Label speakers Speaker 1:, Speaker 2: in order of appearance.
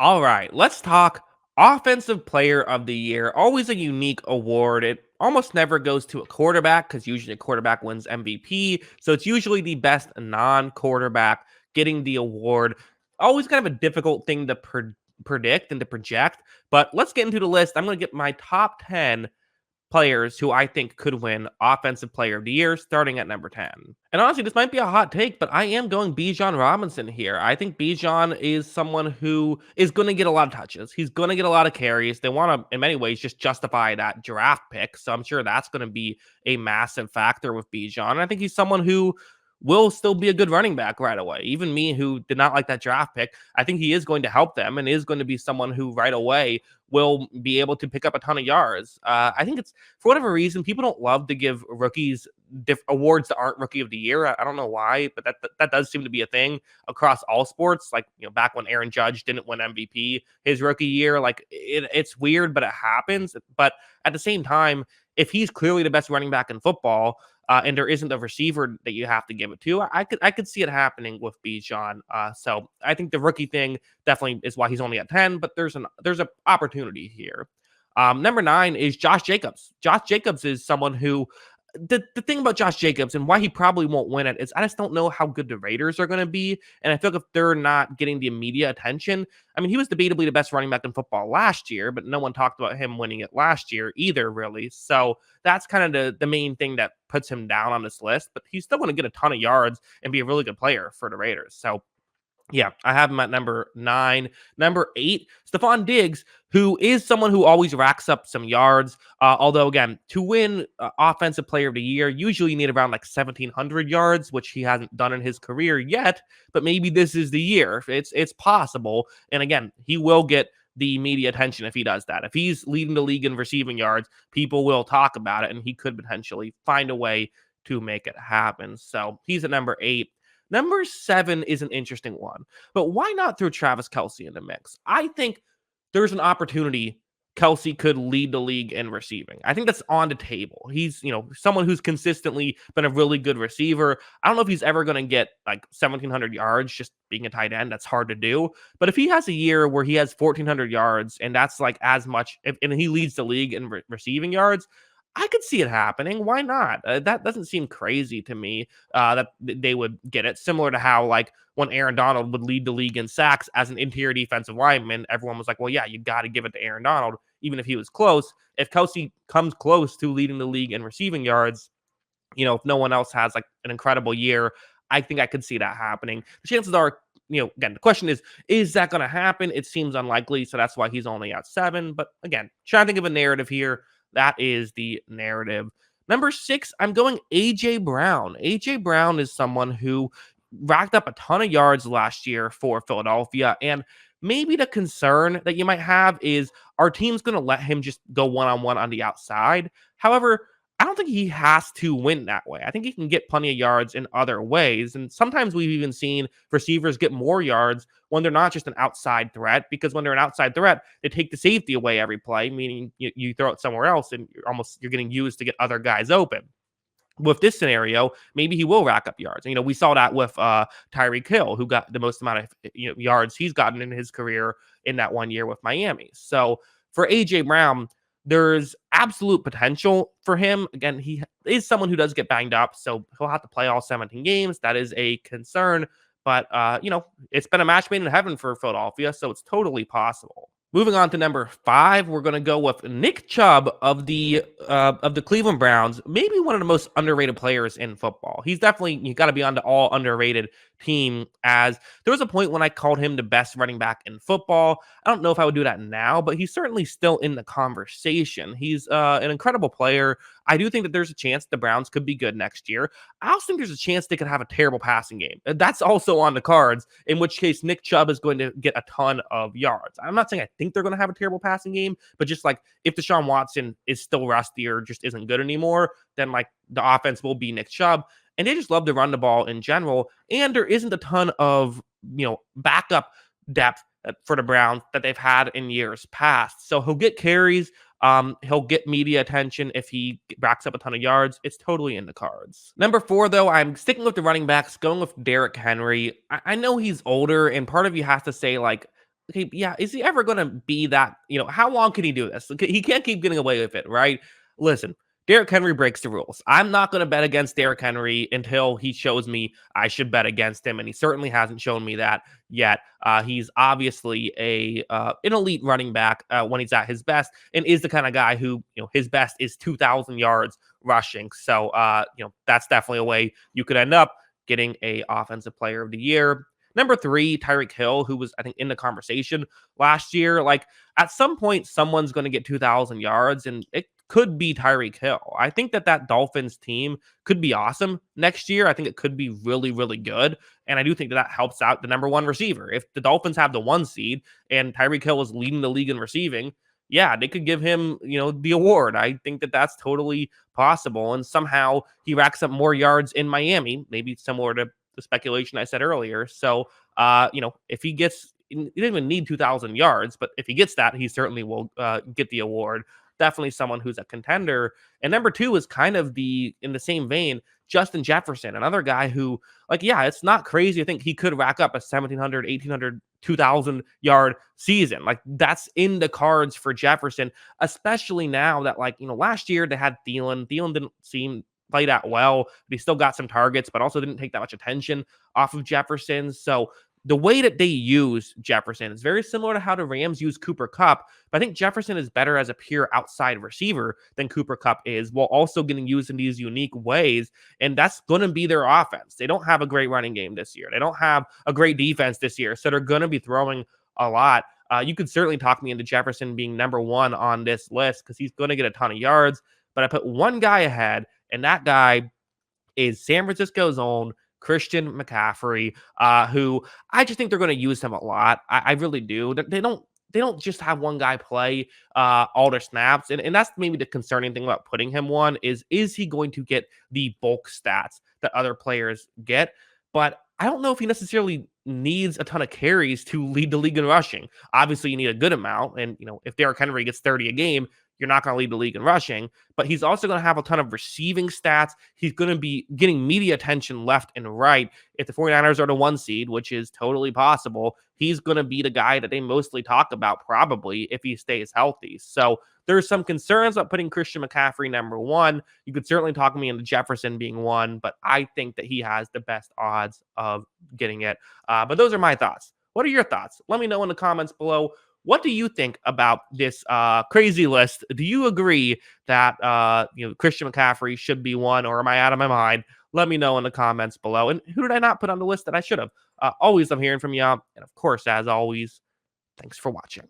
Speaker 1: All right, let's talk Offensive Player of the Year. Always a unique award. It almost never goes to a quarterback because usually a quarterback wins MVP. So it's usually the best non quarterback getting the award. Always kind of a difficult thing to predict and to project. But let's get into the list. I'm going to get my top 10 players who I think could win Offensive Player of the Year, starting at number 10. And honestly, this might be a hot take, but I am going Bichon Robinson here. I think Bichon is someone who is going to get a lot of touches. He's going to get a lot of carries. They want to, in many ways, just justify that draft pick. So I'm sure that's going to be a massive factor with Bichon. And I think he's someone who will still be a good running back right away. Even me, who did not like that draft pick, I think he is going to help them and is going to be someone who right away will be able to pick up a ton of yards. I think it's, for whatever reason, people don't love to give rookies awards that aren't Rookie of the Year. I don't know why, but that does seem to be a thing across all sports. Like, back when Aaron Judge didn't win MVP his rookie year, like it's weird, but it happens. But at the same time, if he's clearly the best running back in football, and there isn't a receiver that you have to give it to, I could see it happening with Bichon. So I think the rookie thing definitely is why he's only at 10, but there's an opportunity here. Number 9 is Josh Jacobs. Josh Jacobs is someone who, the thing about Josh Jacobs and why he probably won't win it is I just don't know how good the Raiders are going to be. And I feel like if they're not getting the media attention, I mean, he was debatably the best running back in football last year, but no one talked about him winning it last year either, really. So that's kind of the main thing that puts him down on this list, but he's still going to get a ton of yards and be a really good player for the Raiders. So yeah, I have him at number 9. Number 8, Stefon Diggs, who is someone who always racks up some yards. Although, again, to win Offensive Player of the Year, usually you need around like 1,700 yards, which he hasn't done in his career yet. But maybe this is the year. It's possible. And again, he will get the media attention if he does that. If he's leading the league in receiving yards, people will talk about it, and he could potentially find a way to make it happen. So he's at number 8. Number 7 is an interesting one, but why not throw Travis Kelce in the mix? I think there's an opportunity Kelce could lead the league in receiving. I think that's on the table. He's, someone who's consistently been a really good receiver. I don't know if he's ever going to get like 1,700 yards just being a tight end. That's hard to do. But if he has a year where he has 1,400 yards and that's like as much, and he leads the league in receiving yards, I could see it happening. Why not? That doesn't seem crazy to me that they would get it. Similar to how, like, when Aaron Donald would lead the league in sacks as an interior defensive lineman, everyone was like, well, yeah, you got to give it to Aaron Donald, even if he was close. If Kelce comes close to leading the league in receiving yards, if no one else has, like, an incredible year, I think I could see that happening. The chances are, again, the question is that going to happen? It seems unlikely, so that's why he's only at 7. But again, trying to think of a narrative here. That is the narrative. Number 6, I'm going A.J. Brown. A.J. Brown is someone who racked up a ton of yards last year for Philadelphia. And maybe the concern that you might have is, our team's going to let him just go one-on-one on the outside. However, I don't think he has to win that way. I think he can get plenty of yards in other ways. And sometimes we've even seen receivers get more yards when they're not just an outside threat, because when they're an outside threat, they take the safety away every play, meaning you throw it somewhere else and you're getting used to get other guys open. With this scenario, maybe he will rack up yards. We saw that with Tyreek Hill, who got the most amount of yards he's gotten in his career in that 1 year with Miami. So for A.J. Brown, there's absolute potential for him. Again, he is someone who does get banged up, so he'll have to play all 17 games. That is a concern, but it's been a match made in heaven for Philadelphia, so it's totally possible. Moving on to number 5, we're going to go with Nick Chubb of the Cleveland Browns. Maybe one of the most underrated players in football. He's definitely, you got to be on the all underrated team, as there was a point when I called him the best running back in football. I don't know if I would do that now, but he's certainly still in the conversation. He's an incredible player. I do think that there's a chance the Browns could be good next year. I also think there's a chance they could have a terrible passing game. That's also on the cards, in which case Nick Chubb is going to get a ton of yards. I'm not saying I think they're going to have a terrible passing game, but just like if Deshaun Watson is still rusty or just isn't good anymore, then like the offense will be Nick Chubb. And they just love to run the ball in general. And there isn't a ton of, backup depth for the Browns that they've had in years past. So he'll get carries. He'll get media attention if he racks up a ton of yards. It's totally in the cards. Number 4, though, I'm sticking with the running backs, going with Derrick Henry. I know he's older, and part of you has to say, like, okay, yeah, is he ever gonna be that, how long can he do this? Okay, he can't keep getting away with it, right? Listen, Derrick Henry breaks the rules. I'm not gonna bet against Derrick Henry until he shows me I should bet against him, and he certainly hasn't shown me that yet. He's obviously an elite running back when he's at his best, and is the kind of guy who, his best is 2,000 yards rushing. So, that's definitely a way you could end up getting a offensive player of the year. Number three, Tyreek Hill, who was, I think, in the conversation last year. Like, at some point, someone's going to get 2,000 yards, and it could be Tyreek Hill. I think that Dolphins team could be awesome next year. I think it could be really, really good. And I do think that helps out the number one receiver. If the Dolphins have the one seed and Tyreek Hill is leading the league in receiving, yeah, they could give him, the award. I think that that's totally possible. And somehow he racks up more yards in Miami, maybe similar to the speculation I said earlier. So, if he gets, he didn't even need 2,000 yards, but if he gets that, he certainly will get the award. Definitely someone who's a contender. And number two is kind of in the same vein, Justin Jefferson, another guy who, like, yeah, it's not crazy. I think he could rack up a 1,700, 1,800, 2,000 yard season. Like, that's in the cards for Jefferson, especially now that, like, last year they had Thielen. Thielen didn't seem play that well, but he still got some targets, but also didn't take that much attention off of Jefferson. So the way that they use Jefferson is very similar to how the Rams use Cooper Kupp, but I think Jefferson is better as a pure outside receiver than Cooper Kupp is, while also getting used in these unique ways. And that's going to be their offense. They don't have a great running game this year. They don't have a great defense this year. So they're going to be throwing a lot. You could certainly talk me into Jefferson being number one on this list because he's going to get a ton of yards. But I put one guy ahead, and that guy is San Francisco's own Christian McCaffrey, who I just think they're going to use him a lot. I really do. They don't just have one guy play all their snaps, and that's maybe the concerning thing about putting him one is he going to get the bulk stats that other players get? But I don't know if he necessarily needs a ton of carries to lead the league in rushing. Obviously, you need a good amount, and if Derrick Henry gets 30 a game, you're not going to lead the league in rushing, but he's also going to have a ton of receiving stats. He's going to be getting media attention left and right. If the 49ers are the one seed, which is totally possible, he's going to be the guy that they mostly talk about probably if he stays healthy. So there's some concerns about putting Christian McCaffrey number one. You could certainly talk me into Jefferson being one, but I think that he has the best odds of getting it. But those are my thoughts. What are your thoughts? Let me know in the comments below. What do you think about this crazy list? Do you agree that Christian McCaffrey should be one, or am I out of my mind? Let me know in the comments below. And who did I not put on the list that I should have? Always, I'm hearing from you. And of course, as always, thanks for watching.